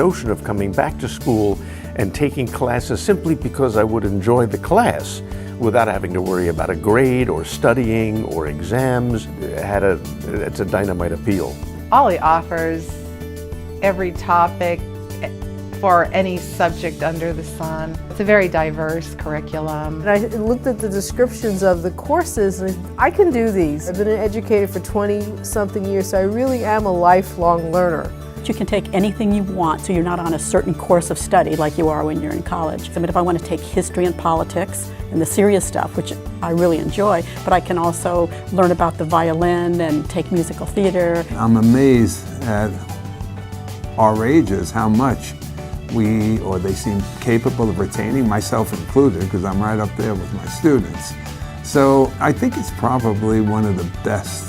notion of coming back to school and taking classes simply because I would enjoy the class without having to worry about a grade or studying or exams, it's a dynamite appeal. OLLI offers every topic for any subject under the sun. It's a very diverse curriculum. And I looked at the descriptions of the courses and I can do these. I've been an educator for 20-something years, so I really am a lifelong learner. You can take anything you want, so you're not on a certain course of study like you are when you're in college. I mean, if I want to take history and politics and the serious stuff, which I really enjoy, but I can also learn about the violin and take musical theater. I'm amazed at our ages how much they seem capable of retaining, myself included, because I'm right up there with my students. So I think it's probably one of the best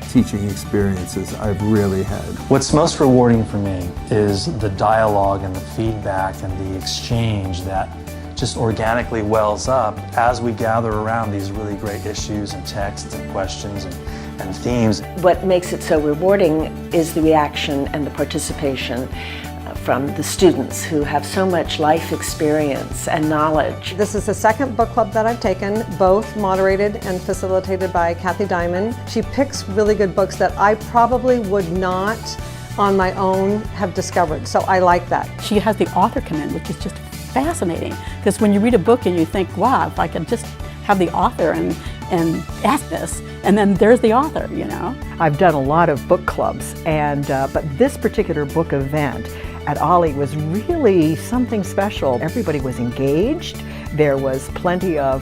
teaching experiences I've really had. What's most rewarding for me is the dialogue and the feedback and the exchange that just organically wells up as we gather around these really great issues and texts and questions and themes. What makes it so rewarding is the reaction and the participation from the students who have so much life experience and knowledge. This is the second book club that I've taken, both moderated and facilitated by Kathy Diamond. She picks really good books that I probably would not on my own have discovered, so I like that. She has the author come in, which is just fascinating, because when you read a book and you think, wow, if I could just have the author and ask this, and then there's the author, you know. I've done a lot of book clubs, but this particular book event at OLLI was really something special. Everybody was engaged. There was plenty of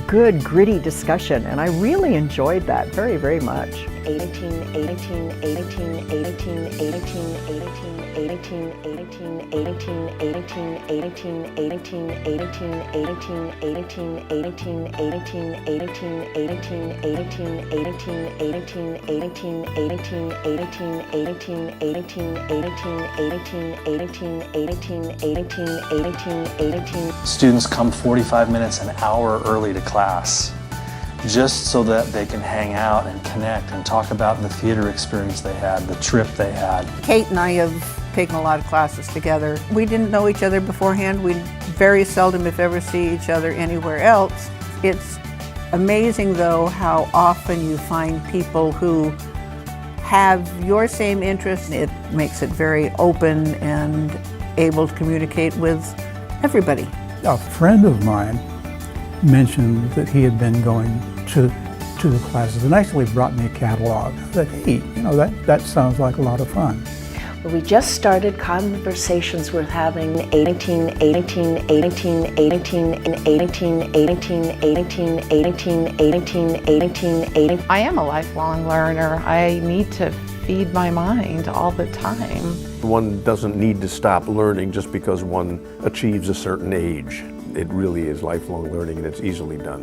good, gritty discussion, and I really enjoyed that very, very much. Students come 45 minutes, an hour early to class, just so that they can hang out and connect and talk about the theater experience they had, the trip they had. Kate and I have taken a lot of classes together. We didn't know each other beforehand. We very seldom, if ever, see each other anywhere else. It's amazing, though, how often you find people who have your same interests. It makes it very open and able to communicate with everybody. A friend of mine mentioned that he had been going to the classes and actually brought me a catalog. I said, hey, you know, that sounds like a lot of fun. We just started conversations we're having I am a lifelong learner. I need to feed my mind all the time. One doesn't need to stop learning just because one achieves a certain age. It really is lifelong learning, and it's easily done.